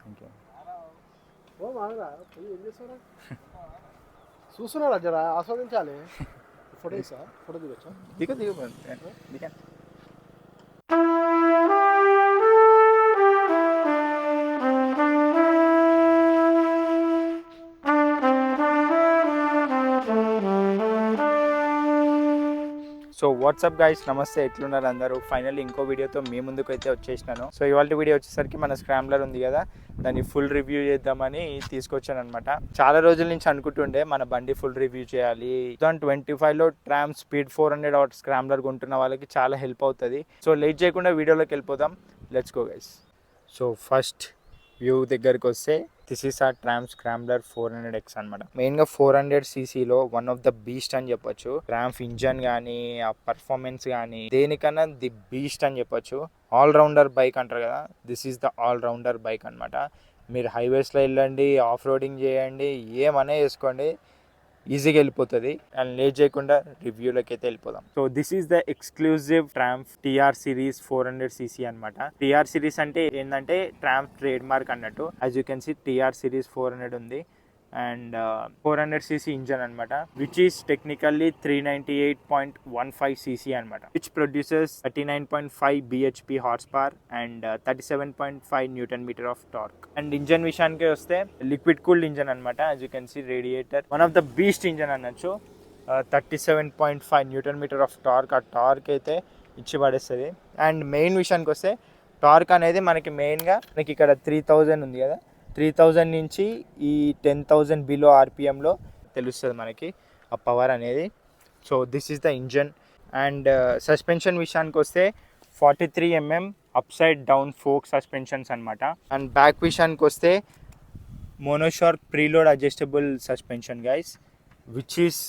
Thank you. ఓ మామరా ఏం చేస్తారా చూస్తున్నారా జరా ఆస్వాదించాలి. ఫోటో తీసా ఫోటో దిగొచ్చా దిగు దిగు దిగా. సో వాట్సాప్ గైస్, నమస్తే, ఎట్లున్నారు అందరూ? ఫైనల్లీ ఇంకో వీడియోతో మీ ముందుకు అయితే వచ్చేసినాను. సో ఇవాళ వీడియో వచ్చేసరికి మన స్క్రాంబ్లర్ ఉంది కదా, దాన్ని ఫుల్ రివ్యూ చేద్దామని తీసుకొచ్చాను అనమాట. చాలా రోజుల నుంచి అనుకుంటుండే మన బండి ఫుల్ రివ్యూ చేయాలి. 2025లో ట్రామ్ స్పీడ్ 400 వాట్ స్క్రాంబ్లర్ కొంటున్న వాళ్ళకి చాలా హెల్ప్ అవుతుంది. సో లేట్ చేయకుండా వీడియోలోకి వెళ్ళిపోదాం. Let's go guys. So first view దగ్గరికి వస్తే దిస్ ఈస్ ఆ ట్రామ్ స్క్రాంబ్లర్ 400X అనమాట. మెయిన్గా 400cc one of the beast అని చెప్పొచ్చు. ట్రాంప్ ఇంజన్ కానీ ఆ పర్ఫార్మెన్స్ కానీ దేనికన్నా ది బీస్ట్ అని చెప్పొచ్చు. ఆల్రౌండర్ బైక్ అంటారు కదా, this is the allrounder bike అనమాట. మీరు హైవేస్లో వెళ్ళండి, ఆఫ్ రోడింగ్ చేయండి, ఏమనే చేసుకోండి, ఈజీగా వెళ్ళిపోతుంది. అండ్ లేట్ చేయకుండా రివ్యూలోకి అయితే వెళ్ళిపోదాం. So this is the exclusive Triumph TR series 400cc అనమాట. టిఆర్ సిరీస్ అంటే ఏంటంటే ట్రాంప్ ట్రేడ్ మార్క్ అన్నట్టు. As you can see TR series 400 ఉంది అండ్ 400cc ఇంజన్ అనమాట, విచ్ ఈస్ టెక్నికల్లీ 398.15cc అనమాట, which produces 39.5 bhp horsepower and 37.5 newton meter of torque. And engine విషయానికి వస్తే liquid cooled engine అనమాట. As you can see radiator one of the beast engine అనొచ్చు. 37.5 newton meter of torque, ఆ torque అయితే ఇచ్చి పడేస్తుంది. And main విషయానికి వస్తే టార్క్ అనేది మనకి మెయిన్గా మనకి ఇక్కడ 3000 ఉంది కదా, 3000 నుంచి ఈ 10,000 బిలో ఆర్పిఎంలో తెలుస్తుంది మనకి ఆ పవర్ అనేది. So this is the engine. And suspension విషయానికి వస్తే 43mm up side down fork suspensions అనమాట. అండ్ బ్యాక్ విషయానికి వస్తే monoshock preload adjustable suspension guys, which is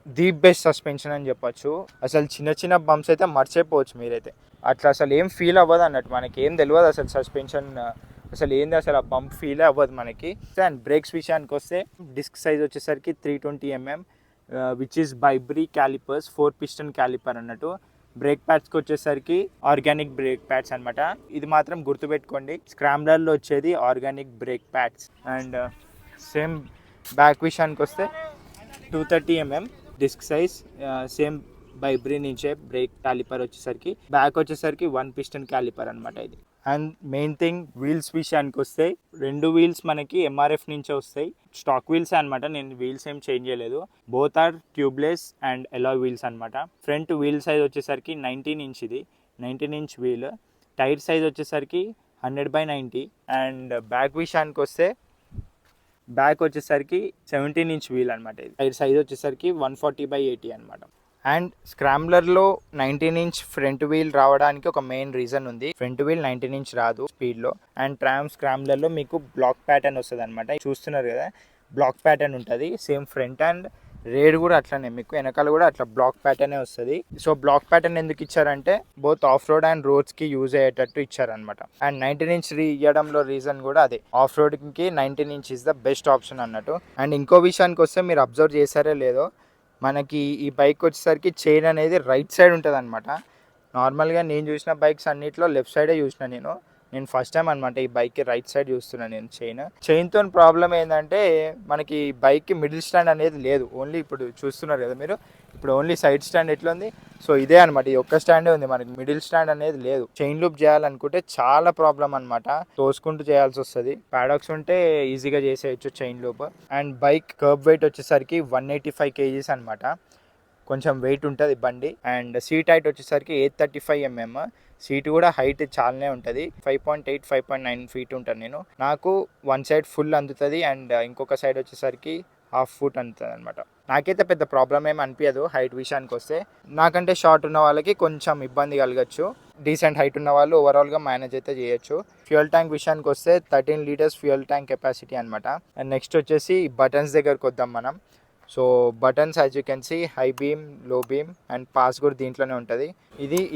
the best suspension అని చెప్పొచ్చు. అసలు చిన్న చిన్న బంప్స్ అయితే మర్చిపోవచ్చు మీరైతే, అట్లా అసలు ఏం ఫీల్ అవ్వదు అన్నట్టు. మనకి ఏం తెలియదు అసలు సస్పెన్షన్ అసలు ఏంది, అసలు ఆ బంప్ ఫీలే అవ్వదు మనకి. అండ్ బ్రేక్స్ విషయానికి వస్తే డిస్క్ సైజ్ వచ్చేసరికి 320mm which is బైబ్రీ callipers 4 piston calliper అన్నట్టు. బ్రేక్ ప్యాడ్స్కి వచ్చేసరికి ఆర్గానిక్ బ్రేక్ ప్యాడ్స్ అనమాట. ఇది మాత్రం గుర్తుపెట్టుకోండి, స్క్రాంబ్లర్లో వచ్చేది organic brake pads. And same back విషయానికి వస్తే 230mm డిస్క్ సైజ్, సేమ్ బైబ్రీ నుంచే బ్రేక్ క్యాలిపర్ వచ్చేసరికి. బ్యాక్ వచ్చేసరికి 1 పిస్టన్ క్యాలిపర్ అనమాట ఇది. అండ్ మెయిన్ థింగ్ వీల్స్ విషయానికి వస్తే 2 వీల్స్ మనకి ఎంఆర్ఎఫ్ నుంచే వస్తాయి, స్టాక్ వీల్స్ అనమాట. నేను వీల్స్ ఏం చేంజ్ చేయలేదు, both are tubeless and alloy wheels అనమాట. ఫ్రంట్ వీల్ సైజ్ వచ్చేసరికి 19 ఇంచ్, ఇది 19 ఇంచ్ వీల్. టైర్ సైజ్ వచ్చేసరికి 100/90. అండ్ బ్యాక్ విషయానికి వస్తే బ్యాక్ వచ్చేసరికి 17 ఇంచ్ వీల్ అనమాట. ఇది టైర్ సైజ్ వచ్చేసరికి 140/80 అనమాట. అండ్ స్క్రాంబ్లర్లో 19 ఇంచ్ ఫ్రంట్ వీల్ రావడానికి ఒక మెయిన్ రీజన్ ఉంది. ఫ్రంట్ వీల్ 19 ఇంచ్ రాదు స్పీడ్లో. అండ్ ట్రామ్ స్క్రాంబ్లర్లో మీకు బ్లాక్ ప్యాటర్న్ వస్తుంది అనమాట. చూస్తున్నారు కదా, బ్లాక్ ప్యాటర్న్ ఉంటుంది సేమ్ ఫ్రంట్ అండ్ రేర్ కూడా అట్లనే, మీకు వెనకాల కూడా అట్లా బ్లాక్ ప్యాటర్నే వస్తుంది. సో బ్లాక్ ప్యాటర్న్ ఎందుకు ఇచ్చారంటే బోత్ ఆఫ్ రోడ్ అండ్ రోడ్స్కి యూజ్ అయ్యేటట్టు ఇచ్చారనమాట. అండ్ 19 ఇంచ్ ఇవ్వడంలో రీజన్ కూడా అదే, ఆఫ్ రోడ్కి 19 inch is the best option అన్నట్టు. అండ్ ఇంకో విషయానికి వస్తే మీరు అబ్జర్వ్ చేశారో లేదో, మనకి ఈ బైక్ వచ్చేసరికి చైన్ అనేది రైట్ సైడ్ ఉంటుంది అనమాట. నార్మల్గా నేను చూసిన బైక్స్ అన్నిట్లో లెఫ్ట్ సైడే చూసిన నేను ఫస్ట్ టైం అనమాట ఈ బైక్కి రైట్ సైడ్ చూస్తున్నాను నేను. చైన్తో ప్రాబ్లం ఏంటంటే మనకి బైక్కి మిడిల్ స్టాండ్ అనేది లేదు. ఓన్లీ ఇప్పుడు చూస్తున్నారు కదా మీరు, ఇప్పుడు ఓన్లీ సైడ్ స్టాండ్ ఎట్లా ఉంది, సో ఇదే అనమాట, ఈ ఒక్క స్టాండే ఉంది మనకి, మిడిల్ స్టాండ్ అనేది లేదు. చైన్ లూప్ చేయాలనుకుంటే చాలా ప్రాబ్లం అనమాట, తోసుకుంటూ చేయాల్సి వస్తుంది. ప్యాడాక్స్ ఉంటే ఈజీగా చేసేయచ్చు chain loop. And bike kerb weight వచ్చేసరికి 185 kgs అనమాట, కొంచెం వెయిట్ ఉంటుంది బండి. అండ్ సీట్ హైట్ వచ్చేసరికి 835mm. సీట్ కూడా హైట్ చాలానే ఉంటుంది, 5.8 5.9 ఫీట్ ఉంటాను నేను. నాకు వన్ సైడ్ ఫుల్ అందుతుంది అండ్ ఇంకొక సైడ్ వచ్చేసరికి హాఫ్ ఫుట్ అందుతుంది అనమాట. నాకైతే పెద్ద ప్రాబ్లం ఏమి అనిపించదు హైట్ విషయానికి వస్తే. నాకంటే షార్ట్ ఉన్న వాళ్ళకి కొంచెం ఇబ్బంది కలగచ్చు, డీసెంట్ హైట్ ఉన్న వాళ్ళు ఓవరాల్గా మేనేజ్ అయితే చేయొచ్చు. ఫ్యూయల్ ట్యాంక్ విషయానికి వస్తే 13 లీటర్స్ ఫ్యూయల్ ట్యాంక్ కెపాసిటీ అనమాట. అండ్ నెక్స్ట్ వచ్చేసి బటన్స్ దగ్గరకు వద్దాం మనం. So buttons as you can see high beam, low beam and pass కూడా దీంట్లోనే ఉంటుంది.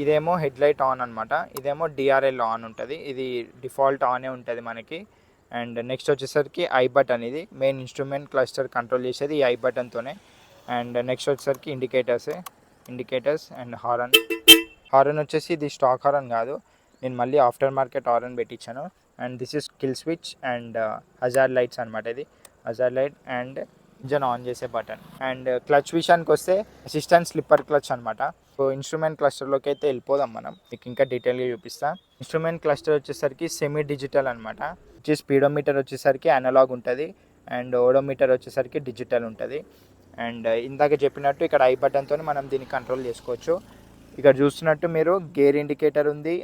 ఇదేమో హెడ్ లైట్ ఆన్ అనమాట, ఇదేమో డిఆర్ఎల్ ఆన్ ఉంటుంది. ఇది డిఫాల్ట్ ఆనే ఉంటుంది మనకి. అండ్ నెక్స్ట్ వచ్చేసరికి ఐ బటన్, ఇది మెయిన్ ఇన్స్ట్రుమెంట్ క్లస్టర్ కంట్రోల్ చేసేది ఈ ఐ బటన్తోనే. అండ్ నెక్స్ట్ వచ్చేసరికి ఇండికేటర్స్ అండ్ హారన్ వచ్చేసి ఇది స్టాక్ హారన్ కాదు, నేను మళ్ళీ ఆఫ్టర్ మార్కెట్ హారన్ పెట్టించాను. And this is kill switch and hazard lights అనమాట. ఇది hazard light and engine on చేసే బటన్. అండ్ క్లచ్ విషయానికి వస్తే అసిస్టెంట్ స్లిప్పర్ క్లచ్ అనమాట. సో ఇన్స్ట్రుమెంట్ క్లస్టర్లోకి అయితే వెళ్ళిపోదాం మనం, మీకు ఇంకా డీటెయిల్గా చూపిస్తా. ఇన్స్ట్రుమెంట్ క్లస్టర్ వచ్చేసరికి సెమీ డిజిటల్ అనమాట. వచ్చి స్పీడోమీటర్ వచ్చేసరికి అనలాగ్ ఉంటుంది అండ్ ఓడోమీటర్ వచ్చేసరికి డిజిటల్ ఉంటుంది. అండ్ ఇందాక చెప్పినట్టు ఇక్కడ ఐ బటన్తో మనం దీన్ని కంట్రోల్ చేసుకోవచ్చు. ఇక్కడ చూస్తున్నట్టు మీరు గేర్ ఇండికేటర్ ఉంది,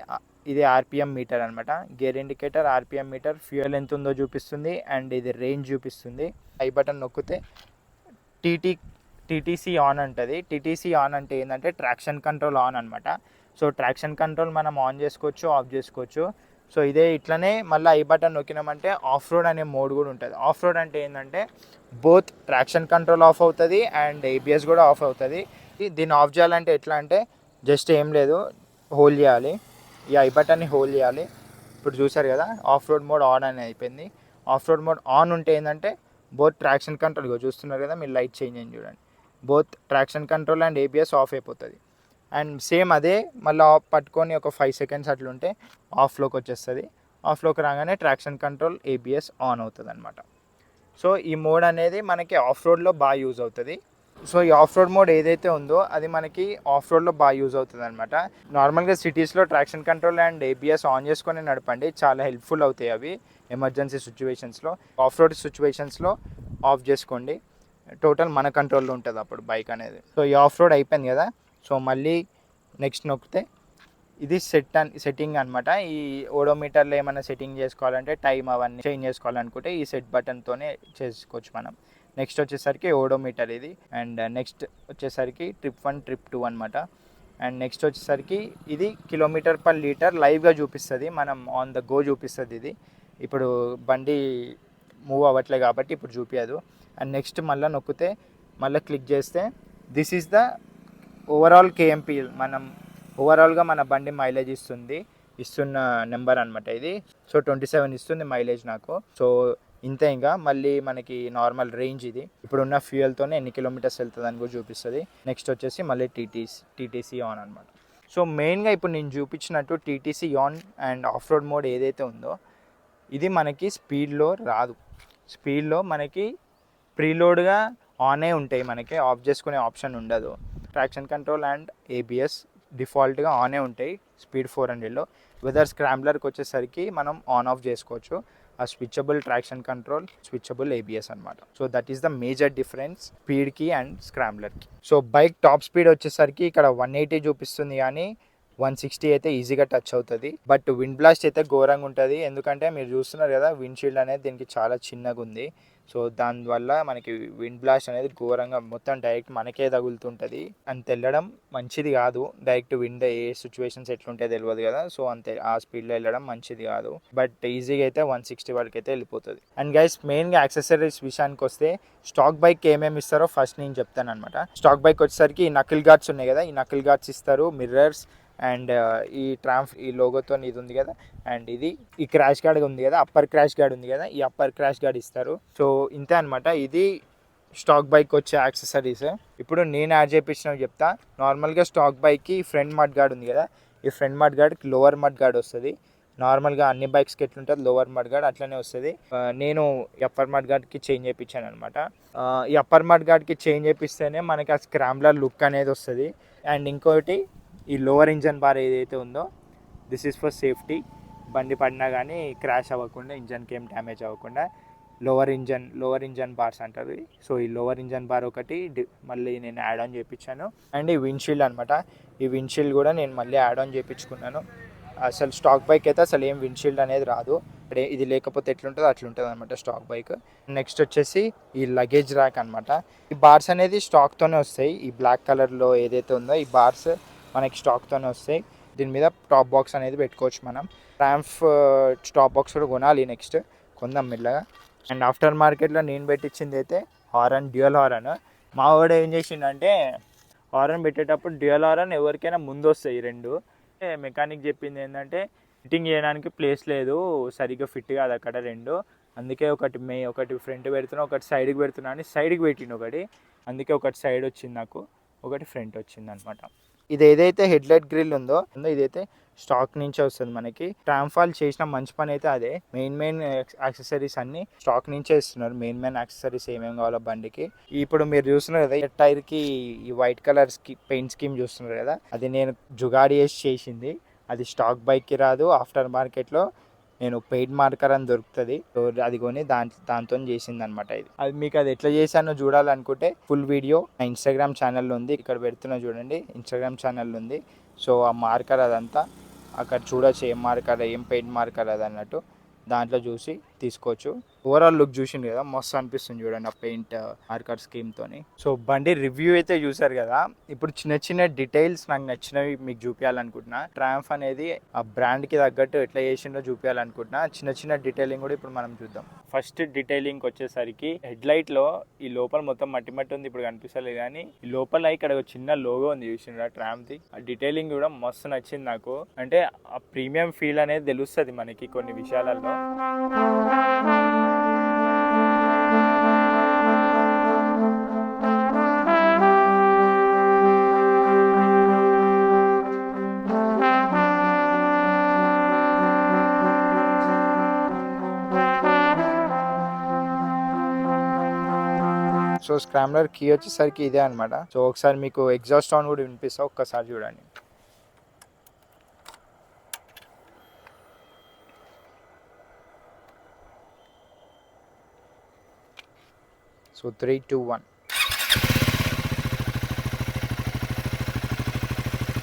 ఇది ఆర్పిఎం మీటర్ అనమాట. Gear indicator, RPM meter, fuel ఎంత ఉందో చూపిస్తుంది అండ్ ఇది రేంజ్ చూపిస్తుంది. ఐ బటన్ నొక్కితే టీటీసీ ఆన్ ఉంటుంది. టీటీసీ ఆన్ అంటే ఏంటంటే ట్రాక్షన్ కంట్రోల్ ఆన్ అనమాట. సో ట్రాక్షన్ కంట్రోల్ మనం ఆన్ చేసుకోవచ్చు, ఆఫ్ చేసుకోవచ్చు. సో ఇదే ఇట్లనే మళ్ళీ ఐ బటన్ నొక్కినామంటే ఆఫ్ రోడ్ అనే మోడ్ కూడా ఉంటుంది. ఆఫ్ రోడ్ అంటే ఏంటంటే బోత్ ట్రాక్షన్ కంట్రోల్ ఆఫ్ అవుతుంది అండ్ ఏబిఎస్ కూడా ఆఫ్ అవుతుంది. దీన్ని ఆఫ్ చేయాలంటే ఎట్లా అంటే జస్ట్ ఏం లేదు, హోల్డ్ చేయాలి, ఈ ఐ బటన్ని హోల్డ్ చేయాలి. ఇప్పుడు చూసారు కదా ఆఫ్ రోడ్ మోడ్ ఆన్ అని అయిపోయింది. ఆఫ్ రోడ్ మోడ్ ఆన్ ఉంటే ఏంటంటే బోత్ ట్రాక్షన్ కంట్రోల్, చూస్తున్నారు కదా మీరు, లైట్ చేంజ్ అయింది చూడండి, both traction control and ABS of అయిపోతుంది. అండ్ సేమ్ అదే మళ్ళీ ఆఫ్ పట్టుకొని ఒక 5 సెకండ్స్ అట్లుంటే ఆఫ్లోకి వచ్చేస్తుంది. ఆఫ్లోకి రాగానే ట్రాక్షన్ కంట్రోల్, ఏబిఎస్ ఆన్ అవుతుంది అనమాట. సో ఈ మోడ్ అనేది మనకి ఆఫ్ రోడ్లో బాగా యూజ్ అవుతుంది. సో ఈ ఆఫ్ రోడ్ మోడ్ ఏదైతే ఉందో అది మనకి ఆఫ్ రోడ్లో బాగా యూజ్ అవుతుంది అనమాట. నార్మల్గా సిటీస్లో traction control and ABS on చేసుకొని నడపండి, చాలా హెల్ప్ఫుల్ అవుతాయి అవి ఎమర్జెన్సీ సిచ్యువేషన్స్లో. ఆఫ్ రోడ్ సిచ్యువేషన్స్లో ఆఫ్ చేసుకోండి, టోటల్ మన కంట్రోల్లో ఉంటుంది అప్పుడు బైక్ అనేది. సో ఈ ఆఫ్ రోడ్ అయిపోయింది కదా. సో మళ్ళీ నెక్స్ట్ నొక్కితే ఇది సెట్టింగ్ అనమాట. ఈ ఓడోమీటర్లో ఏమైనా సెట్టింగ్ చేసుకోవాలంటే టైం అవన్నీ చేంజ్ చేసుకోవాలనుకుంటే ఈ సెట్ బటన్తోనే చేసుకోవచ్చు మనం. నెక్స్ట్ వచ్చేసరికి ఓడోమీటర్ ఇది. అండ్ నెక్స్ట్ వచ్చేసరికి ట్రిప్ 1, ట్రిప్ 2 అనమాట. అండ్ నెక్స్ట్ వచ్చేసరికి ఇది కిలోమీటర్ పర్ లీటర్ లైవ్గా చూపిస్తుంది, మనం ఆన్ ద గో చూపిస్తుంది. ఇది ఇప్పుడు బండి మూవ్ అవ్వట్లే కాబట్టి ఇప్పుడు చూపించదు. అండ్ నెక్స్ట్ మళ్ళీ నొక్కితే మళ్ళీ క్లిక్ చేస్తే this is the overall KMP, మనం ఓవరాల్గా మన బండి మైలేజ్ ఇస్తున్న నెంబర్ అనమాట ఇది. సో 27 ఇస్తుంది మైలేజ్ నాకు. సో ఇంతే, ఇంకా మళ్ళీ మనకి నార్మల్ రేంజ్ ఇది, ఇప్పుడున్న ఫ్యూయల్తోనే ఎన్ని కిలోమీటర్స్ వెళ్తుంది అని కూడా చూపిస్తుంది. నెక్స్ట్ వచ్చేసి మళ్ళీ టీటీసీ ఆన్ అనమాట. సో మెయిన్గా ఇప్పుడు నేను చూపించినట్టు TTC on and of road mode ఏదైతే ఉందో ఇది మనకి స్పీడ్లో రాదు. స్పీడ్లో మనకి ప్రీలోడ్గా ఆనే ఉంటాయి, మనకి ఆఫ్ చేసుకునే ఆప్షన్ ఉండదు. ట్రాక్షన్ కంట్రోల్ అండ్ ఏబిఎస్ డిఫాల్ట్గా ఆనే ఉంటాయి స్పీడ్ 400లో. వెదర్ స్క్రాంబ్లర్కి వచ్చేసరికి మనం ఆన్ ఆఫ్ చేసుకోవచ్చు. ఆ switchable traction control, switchable ABS అనమాట. So that is the major difference స్పీడ్కి అండ్ స్క్రాంబ్లర్కి. సో బైక్ టాప్ స్పీడ్ వచ్చేసరికి ఇక్కడ 180 చూపిస్తుంది కానీ 160 అయితే ఈజీగా టచ్ అవుతుంది. బట్ విండ్ బ్లాస్ట్ అయితే ఘోరంగా ఉంటుంది, ఎందుకంటే మీరు చూస్తున్నారు కదా విండ్షీల్డ్ అనేది దీనికి చాలా చిన్నగా ఉంది. సో దానివల్ల మనకి విండ్ బ్లాస్ట్ అనేది ఘోరంగా మొత్తం డైరెక్ట్ మనకే తగులుతుంటుంది. అంత వెళ్ళడం మంచిది కాదు, డైరెక్ట్ విండ్ ఏ సిచ్యువేషన్స్ ఎట్లుంటే తెలియదు కదా. సో అంతే ఆ స్పీడ్లో వెళ్ళడం మంచిది కాదు. బట్ ఈజీగా అయితే 160 వరకు అయితే వెళ్ళిపోతుంది. అండ్ గైస్ మెయిన్గా యాక్సెసరీస్ విషయానికి వస్తే స్టాక్ బైక్ ఏమేమి ఇస్తారో ఫస్ట్ నేను చెప్తాను అనమాట. స్టాక్ బైక్ వచ్చేసరికి ఈ నకిల్ గార్డ్స్ ఉన్నాయి కదా, ఈ నకిల్ గార్డ్స్ ఇస్తారు, మిర్రర్స్ అండ్ ఈ లోగోతో ఇది ఉంది కదా, అండ్ ఇది ఈ క్రాష్ గార్డ్ ఉంది కదా, అప్పర్ క్రాష్ గార్డ్ ఉంది కదా, ఈ అప్పర్ క్రాష్ గార్డ్ ఇస్తారు. సో ఇంతే అనమాట, ఇది స్టాక్ బైక్ వచ్చే యాక్సెసరీస్. ఇప్పుడు నేను యాడ్ చేయించినవి చెప్తా. నార్మల్గా స్టాక్ బైక్కి ఫ్రంట్ మడ్ గార్డ్ ఉంది కదా, ఈ ఫ్రంట్ మడ్ గార్డ్కి లోవర్ మడ్ గార్డ్ వస్తుంది. నార్మల్గా అన్ని బైక్స్కి ఎట్లుంటుంది లోవర్ మడ్ గార్డ్ అట్లనే వస్తుంది. నేను అప్పర్ మడ్ గార్డ్కి చేంజ్ చేయించాను అనమాట. ఈ అప్పర్ మడ్ గార్డ్కి చేంజ్ చేపిస్తేనే మనకి ఆ స్క్రాంబ్లర్ లుక్ అనేది వస్తుంది. అండ్ ఇంకోటి ఈ లోవర్ ఇంజన్ బార్ ఏదైతే ఉందో దిస్ ఈజ్ ఫర్ సేఫ్టీ, బండి పడినా కానీ క్రాష్ అవ్వకుండా, ఇంజన్కి ఏం డ్యామేజ్ అవ్వకుండా లోవర్ ఇంజన్ బార్స్ అంటారు. సో ఈ లోవర్ ఇంజన్ బార్ ఒకటి మళ్ళీ నేను యాడ్ ఆన్ చేయించాను. అండ్ ఈ విండ్షీల్డ్ అనమాట, ఈ విండ్షీల్డ్ కూడా నేను మళ్ళీ యాడ్ ఆన్ చేయించుకున్నాను. అసలు స్టాక్ బైక్ అయితే అసలు ఏం విండ్షీల్డ్ అనేది రాదు, ఇది లేకపోతే ఎట్లుంటుందో అట్లుంటుంది అనమాట స్టాక్ బైక్. నెక్స్ట్ వచ్చేసి ఈ లగేజ్ ర్యాక్ అనమాట. ఈ బార్స్ అనేది స్టాక్తోనే వస్తాయి, ఈ బ్లాక్ కలర్లో ఏదైతే ఉందో ఈ బార్స్ మనకి స్టాక్తోనే వస్తాయి. దీని మీద టాప్ బాక్స్ అనేది పెట్టుకోవచ్చు మనం. ట్రాంఫ్ టాప్ బాక్స్ కూడా కొనాలి, నెక్స్ట్ కొందాం మెల్లగా. అండ్ ఆఫ్టర్ మార్కెట్లో నేను పెట్టించింది అయితే హారన్, డ్యూయల్ హారన్. మా వాడు ఏం చేసిండంటే హారన్ పెట్టేటప్పుడు డ్యూయల్ హారన్ ఎవరికైనా ముందు వస్తాయి రెండు. మెకానిక్ చెప్పింది ఏంటంటే ఫిట్టింగ్ చేయడానికి ప్లేస్ లేదు, సరిగ్గా ఫిట్ కాదు అక్కడ రెండు, అందుకే ఒకటి ఫ్రంట్ పెడుతున్నా, ఒకటి సైడ్కి పెడుతున్నా అని సైడ్కి పెట్టిండు ఒకటి, అందుకే ఒకటి సైడ్ వచ్చింది నాకు, ఒకటి ఫ్రంట్ వచ్చింది అనమాట. ఇది ఏదైతే హెడ్ లైట్ గ్రిల్ ఉందో ఇదైతే స్టాక్ నుంచే వస్తుంది మనకి. ట్రామ్ఫాల్ చేసిన మంచి పని అయితే అదే. మెయిన్ యాక్సెసరీస్ అన్ని స్టాక్ నుంచే ఇస్తున్నారు. మెయిన్ యాక్సెసరీస్ ఏమేమి కావాలో బండికి. ఇప్పుడు మీరు చూస్తున్నారు కదా టైర్ కి ఈ వైట్ కలర్ పెయింట్ స్కీమ్ చూస్తున్నారు కదా, అది నేను జుగాడి వేసి చేసింది. అది స్టాక్ బైక్ కి రాదు. ఆఫ్టర్ మార్కెట్ లో నేను పెయిడ్ మార్కర్ అని దొరుకుతుంది, అది కొని దాంతో చేసింది అనమాట. ఇది అది మీకు అది ఎట్లా చేశానో చూడాలనుకుంటే ఫుల్ వీడియో నా ఇన్స్టాగ్రామ్ ఛానల్లో ఉంది. ఇక్కడ పెడుతున్నా చూడండి, ఇన్స్టాగ్రామ్ ఛానల్ ఉంది. సో ఆ మార్కర్ అదంతా అక్కడ చూడొచ్చు, ఏం మార్కర్ ఏం పెయింట్ మార్కర్ అది అన్నట్టు దాంట్లో చూసి తీసుకోవచ్చు. ఓవరాల్ లుక్ చూసిండు కదా, మస్తు అనిపిస్తుంది చూడండి ఆ పెయింట్ మార్కర్ స్కీమ్ తోని. సో బండి రివ్యూ అయితే చూసారు కదా. ఇప్పుడు చిన్న డీటెయిల్స్ నాకు నచ్చినవి మీకు చూపించాలనుకుంటున్నా. ట్రయంఫ్ అనేది ఆ బ్రాండ్ కి తగ్గట్టు ఎట్లా చేసిండో చూపించాలనుకుంటున్నా. చిన్న డీటెయిలింగ్ కూడా ఇప్పుడు మనం చూద్దాం. ఫస్ట్ డీటెయిలింగ్ వచ్చేసరికి హెడ్ లైట్ లో ఈ లోపల మొత్తం మట్టి ఉంది, ఇప్పుడు కనిపిస్తలేదు కానీ ఈ లోపల ఇక్కడ ఒక చిన్న లోగో ఉంది చూసిండ్రా ట్రామ్ ది. ఆ డీటెయిలింగ్ కూడా మస్తు నచ్చింది నాకు. అంటే ఆ ప్రీమియం ఫీల్ అనేది తెలుస్తుంది మనకి కొన్ని విషయాలలో. సో స్క్రామ్లర్ కీ వచ్చేసరికి ఇదే అనమాట. సో ఒకసారి మీకు ఎగ్జాస్ట్ సౌండ్ కూడా వినిపిస్తా, ఒక్కసారి చూడండి. సో 3, 2, 1.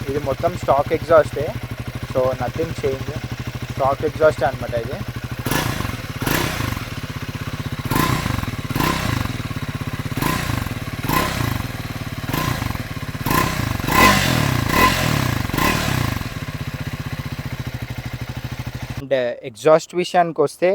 ఇది మొత్తం స్టాక్ ఎగ్జాస్టే. సో నథింగ్ చేంజ్, స్టాక్ ఎగ్జాస్టే అనమాట ఇది. అండ్ ఎగ్జాస్ట్ విషయానికి వస్తే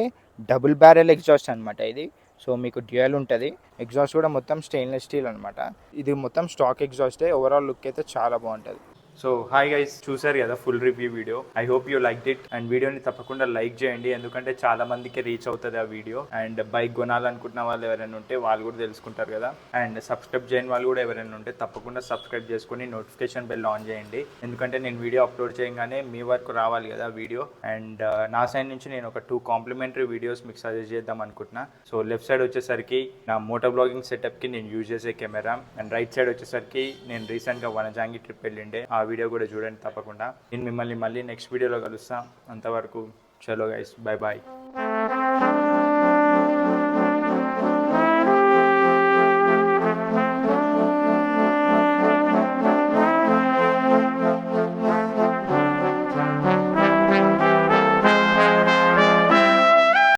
డబుల్ బ్యారెల్ ఎగ్జాస్ట్ అనమాట ఇది. సో మీకు డ్యూయల్ ఉంటుంది. ఎగ్జాస్ట్ కూడా మొత్తం స్టెయిన్లెస్ స్టీల్ అనమాట. ఇది మొత్తం స్టాక్ ఎగ్జాస్టే. ఓవరాల్ లుక్ అయితే చాలా బాగుంటుంది. సో హాయ్ గైస్, చూసారు కదా full review video. I hope you like it. And వీడియోని తప్పకుండా లైక్ చేయండి, ఎందుకంటే చాలా మందికి రీచ్ అవుతుంది ఆ వీడియో. అండ్ బైక్ కొనాలనుకుంటున్న వాళ్ళు ఎవరైనా ఉంటే వాళ్ళు కూడా తెలుసుకుంటారు కదా. అండ్ సబ్స్క్రైబ్ చేయని వాళ్ళు కూడా ఎవరైనా ఉంటే తప్పకుండా సబ్స్క్రైబ్ చేసుకొని నోటిఫికేషన్ బెల్ ఆన్ చేయండి, ఎందుకంటే నేను వీడియో అప్లోడ్ చేయగానే మీ వరకు రావాలి కదా వీడియో. అండ్ నా సైడ్ నుంచి నేను ఒక 2 కాంప్లిమెంటరీ వీడియోస్ మీకు సజెస్ట్ చేద్దాం అనుకుంటున్నా. సో లెఫ్ట్ సైడ్ వచ్చేసరికి నా మోటో బ్లాగింగ్ సెటప్కి నేను యూజ్ చేసే కెమెరా, అండ్ రైట్ సైడ్ వచ్చేసరికి నేను రీసెంట్గా వనజాంగి ట్రిప్ వెళ్ళిండే, ఆ వీడియో కూడా చూడండి తప్పకుండా. నేను మిమ్మల్ని మళ్ళీ నెక్స్ట్ వీడియోలో కలుస్తాను. అంతవరకు చలో గైస్, బై బాయ్.